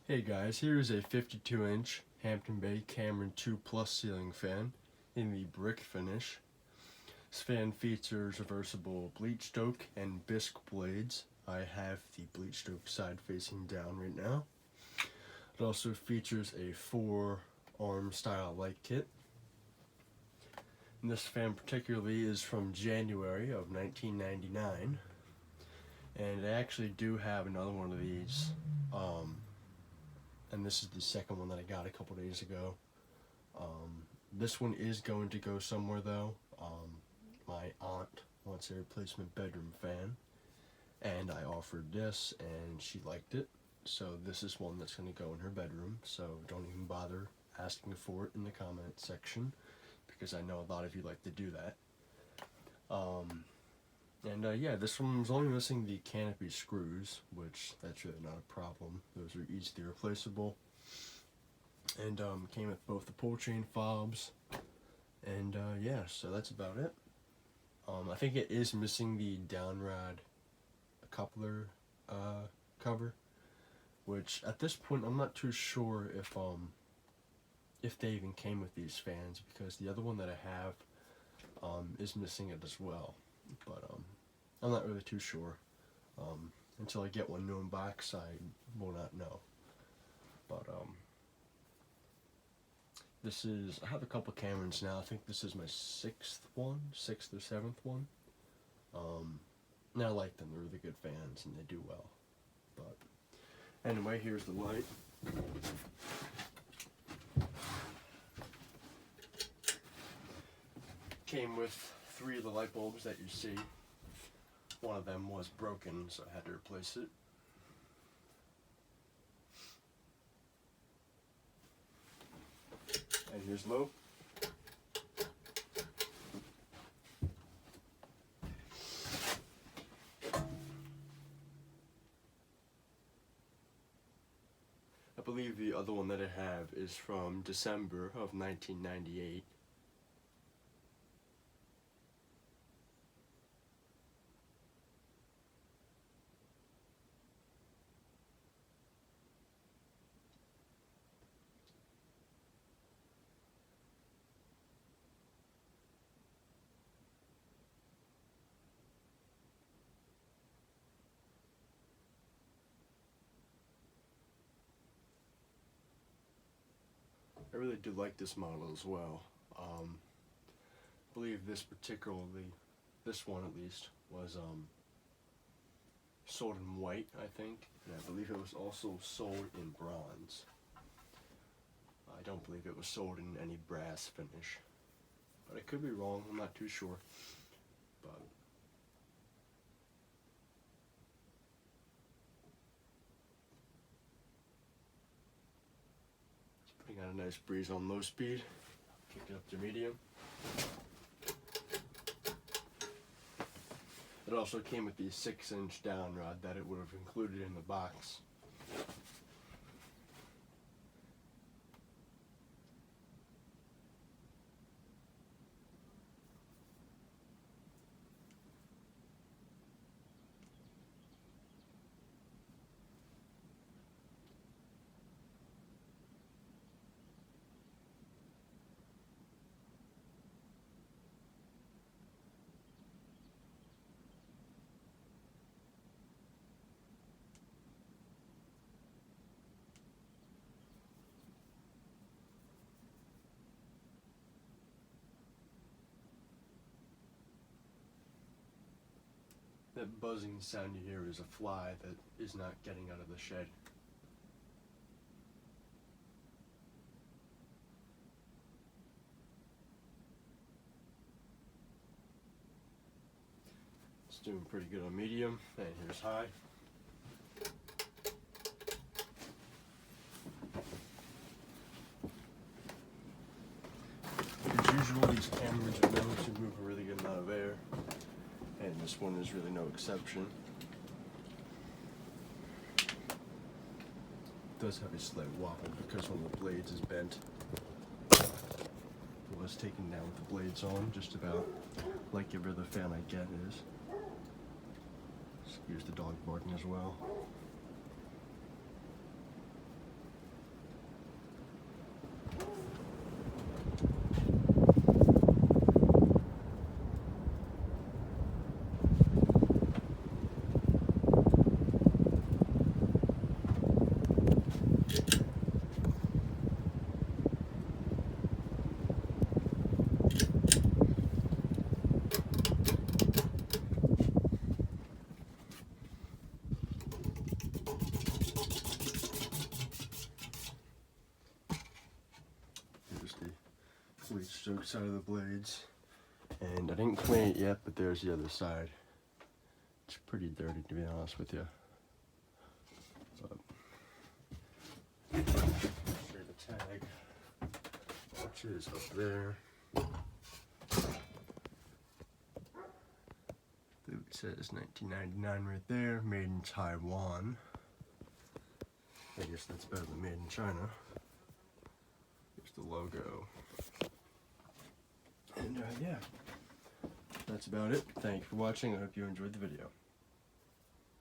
Hey guys, here is a 52-inch Hampton Bay Cameron 2 Plus ceiling fan in the brick finish. This fan features reversible bleach stoke and bisque blades. I have the bleach stoke side facing down right now. It also features a 4-arm style light kit. And this fan particularly is from January of 1999. And I actually do have another one of these. And this is the second one that I got a couple days ago. This one is going to go somewhere though. My aunt wants a replacement bedroom fan, and I offered this and she liked it, so this is one that's going to go in her bedroom, so don't even bother asking for it in the comment section, because I know a lot of you like to do that. Yeah, this one was only missing the canopy screws, which that's really not a problem. Those are easily replaceable. And came with both the pull chain fobs. And yeah, so that's about it. I think it is missing the downrod coupler cover, which at this point I'm not too sure if they even came with these fans, because the other one that I have is missing it as well. But I'm not really too sure. Until I get one new in box, I will not know. But I have a couple Camerons now. I think this is my sixth or seventh one. And I like them. They're really good fans and they do well. But anyway, here's the light. Came with 3 of the light bulbs that you see. One of them was broken, so I had to replace it. And here's low. I believe the other one that I have is from December of 1998. I really do like this model as well. I believe this one at least, was sold in white, I think, and I believe it was also sold in bronze. I don't believe it was sold in any brass finish, but I could be wrong, I'm not too sure. But putting out a nice breeze on low speed, kick it up to medium. It also came with the 6-inch down rod that it would have included in the box. That buzzing sound you hear is a fly that is not getting out of the shed. It's doing pretty good on medium, and here's high. As usual, these Camerons are known to move a really good amount of air, and this one is really no exception. It does have a slight wobble because one of the blades is bent. It was taken down with the blades on, just about like every other fan I get is. Excuse the dog barking as well. bleach soaked side of the blades. And I didn't clean it yet, but there's the other side. It's pretty dirty, to be honest with you. But show you the tag, which is up there. It says 1999 right there, made in Taiwan. I guess that's better than made in China. Here's the logo. And yeah, that's about it. Thank you for watching. I hope you enjoyed the video.